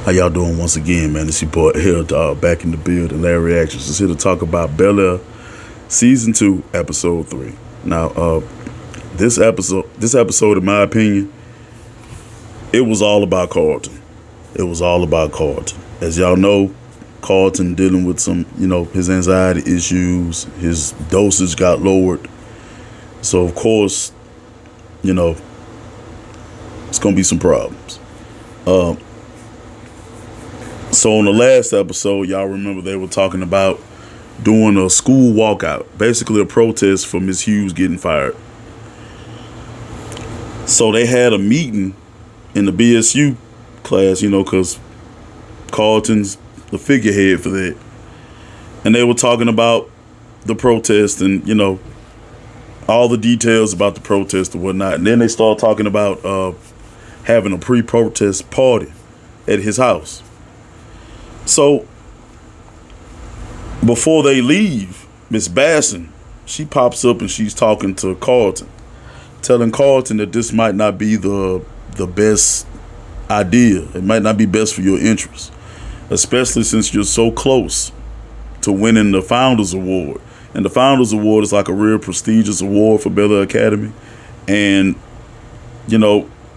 How y'all doing once again, man? It's your boy here, back in the building. Larry Reactions is here to talk about Bel-Air Season 2, Episode 3. Now, this episode, in my opinion, it was all about Carlton. It was all about Carlton. As y'all know, Carlton dealing with some, his anxiety issues. His dosage got lowered. So, of course, it's going to be some problems. So on the last episode, y'all remember they were talking about doing a school walkout, basically a protest for Miss Hughes getting fired. So they had a meeting in the BSU class, because Carlton's the figurehead for that. And they were talking about the protest and, all the details about the protest and whatnot. And then they started talking about having a pre-protest party at his house. So, before they leave, Miss Basson, she pops up and she's talking to Carlton, telling Carlton that this might not be the best idea. It might not be best for your interests, especially since you're so close to winning the Founders Award. And the Founders Award is like a real prestigious award for Bel-Air Academy. And,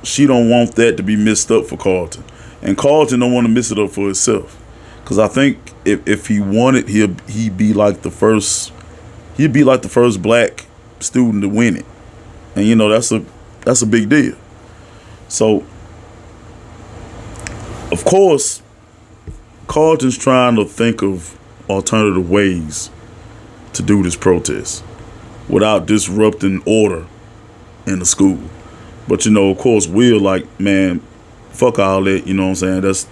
she don't want that to be messed up for Carlton. And Carlton don't want to mess it up for himself. Because I think if he won it, he'd be like the first black student to win it. And that's a big deal. So of course, Carlton's trying to think of alternative ways to do this protest without disrupting order in the school. But of course, Will man, fuck all that, you know what I'm saying? That's,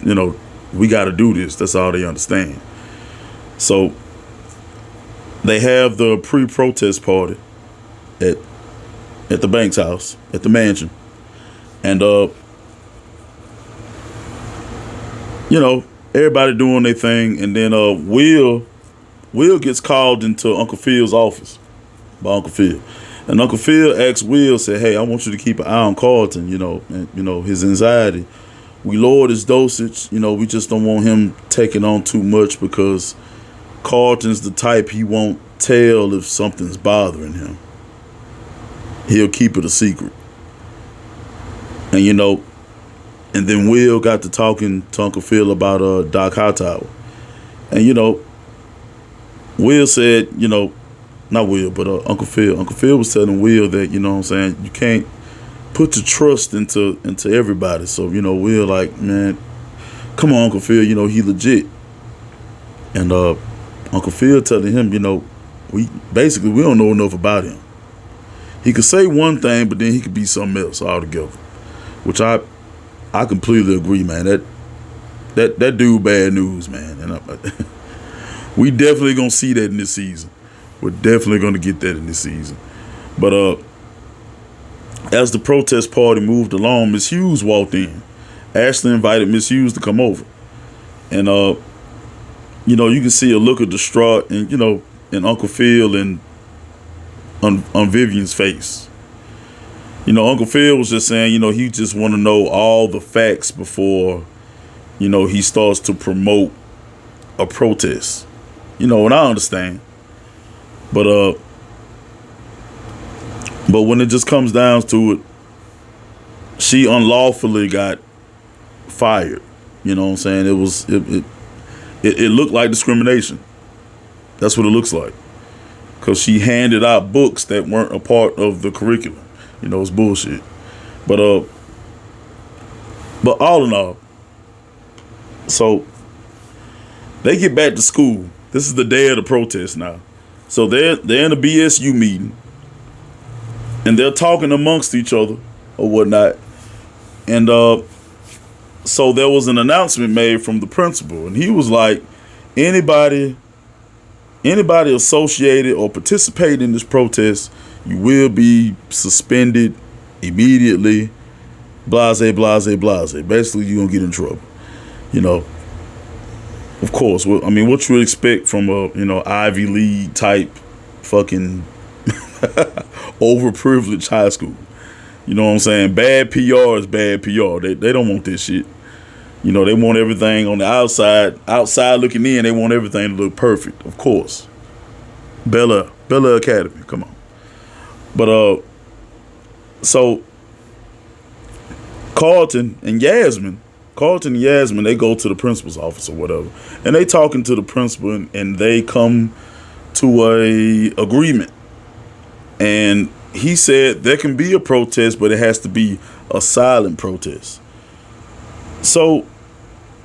we got to do this. That's all they understand. So they have the pre-protest party at the Banks house, at the mansion. And, everybody doing their thing. And then Will gets called into Uncle Phil's office by Uncle Phil. And Uncle Phil asks Will, said, hey, I want you to keep an eye on Carlton, and, his anxiety. We lowered his dosage. We just don't want him taking on too much because Carlton's the type he won't tell if something's bothering him. He'll keep it a secret. And, and then Will got to talking to Uncle Phil about Doc Hightower. And, Will said, not Will, but Uncle Phil. Uncle Phil was telling Will that, you can't put your trust into everybody. So, Will man, come on, Uncle Phil, he legit. And Uncle Phil telling him, we don't know enough about him. He could say one thing, but then he could be something else altogether. Which I completely agree, man. That dude bad news, man. And we definitely gonna see that in this season. We're definitely gonna get that in this season. But as the protest party moved along, Miss Hughes walked in. Ashley invited Miss Hughes to come over. And, you can see a look of distraught and, in Uncle Phil and on Vivian's face. Uncle Phil was just saying, he just want to know all the facts before, he starts to promote a protest. And I understand. But when it just comes down to it, she unlawfully got fired. You know what I'm saying? It looked like discrimination. That's what it looks like. Because she handed out books that weren't a part of the curriculum. It's bullshit. But all in all, so they get back to school. This is the day of the protest now. So they're in a BSU meeting. And they're talking amongst each other or whatnot. And so there was an announcement made from the principal. And he was like, anybody associated or participating in this protest, you will be suspended immediately. Blase, blase, blase. Basically, you're going to get in trouble. Of course. What you would expect from a, Ivy League type fucking overprivileged high school. You know what I'm saying? Bad PR is bad PR. They don't want this shit. You know, they want everything on the outside looking in. They want everything to look perfect, of course. Bel-Air Academy, come on. But so Carlton and Yasmin, they go to the principal's office or whatever, and they talking to the principal, and they come to a agreement. And he said there can be a protest, but it has to be a silent protest. So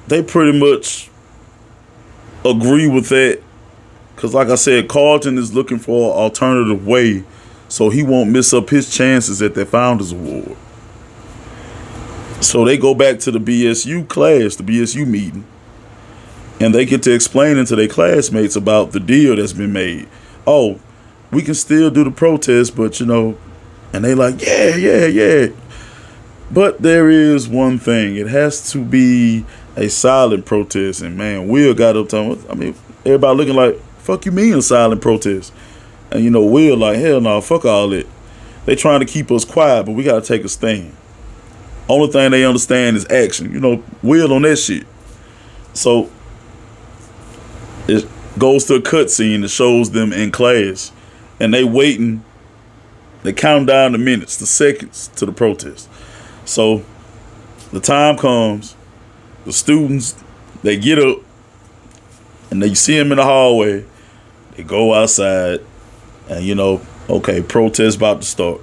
they pretty much agree with that, because like I said, Carlton is looking for an alternative way so he won't miss up his chances at that Founders Award. So they go back to the BSU class, the BSU meeting, and they get to explaining to their classmates about the deal that's been made. Oh, we can still do the protest, but you know, and they like, yeah. But there is one thing. It has to be a silent protest. And man, Will got up talking, I mean, everybody looking like, fuck you mean a silent protest? And you know, Will like, hell no, fuck all that. They trying to keep us quiet, but we got to take a stand. Only thing they understand is action. You know, Will on that shit. So it goes to a cutscene that shows them in class, and they waiting. They count down the minutes, the seconds to the protest. So the time comes, the students, they get up, and they see them in the hallway. They go outside, and you know, okay, protest about to start.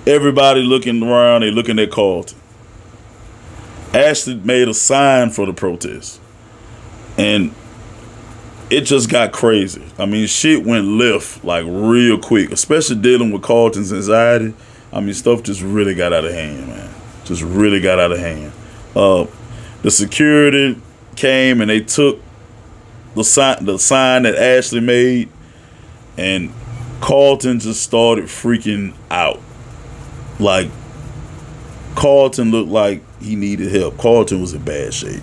Everybody looking around, they looking at Carlton. Ashley made a sign for the protest, and it just got crazy. I mean, shit went left like real quick, especially dealing with Carlton's anxiety. I mean, stuff just really got out of hand, man. Just really got out of hand. The security came and they took the sign that Ashley made, and Carlton just started freaking out. Like, Carlton looked like he needed help. Carlton was in bad shape.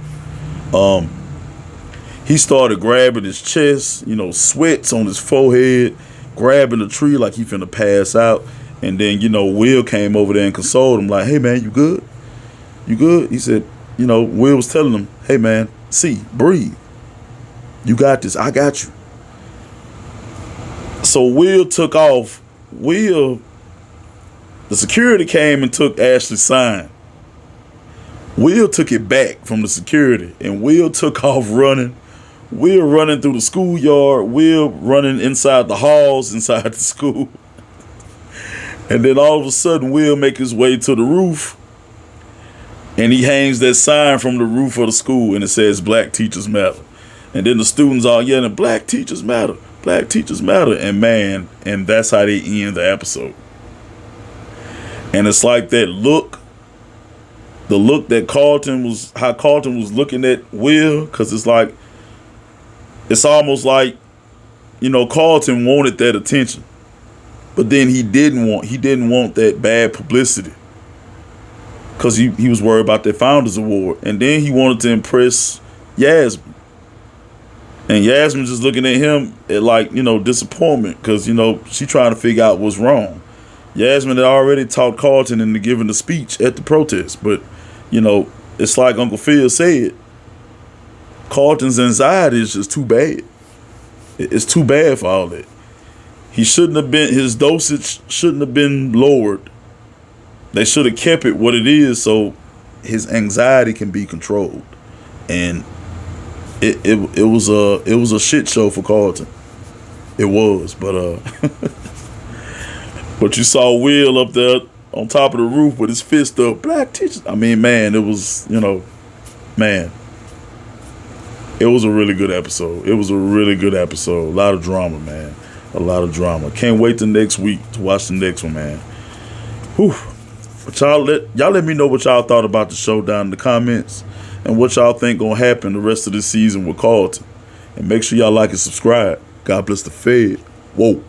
He started grabbing his chest, you know, sweats on his forehead, grabbing the tree like he finna pass out. And then, you know, Will came over there and consoled him like, hey, man, you good? You good? He said, you know, Will was telling him, hey, man, breathe. You got this. I got you. So Will took off. The security came and took Ashley's sign. Will took it back from the security, and Will took off running. Will running through the schoolyard. Will running inside the halls inside the school. And then all of a sudden, Will make his way to the roof, and he hangs that sign from the roof of the school, and it says, Black Teachers Matter. And then the students all yelling, Black Teachers Matter, Black Teachers Matter. And man, and that's how they end the episode. And it's like that look, the look that Carlton was looking at Will, because it's almost like, you know, Carlton wanted that attention. But then he didn't want that bad publicity, because he was worried about that Founders Award. And then he wanted to impress Yasmin. And Yasmin just looking at him at like, you know, disappointment, because, you know, she trying to figure out what's wrong. Yasmin had already talked Carlton into giving a speech at the protest. But, you know, it's like Uncle Phil said, Carlton's anxiety is just too bad. It's too bad for all that. His dosage shouldn't have been lowered. They should have kept it what it is so his anxiety can be controlled. And it was a shit show for Carlton. It was, but but you saw Will up there on top of the roof with his fist up, Black Teachers. I mean, man, it was, you know, man. It was a really good episode. A lot of drama, man. A lot of drama. Can't wait till next week to watch the next one, man. Whew. But y'all let me know what y'all thought about the show down in the comments, and what y'all think gonna happen the rest of this season with Carlton. And make sure y'all like and subscribe. God bless the Fed. Whoa.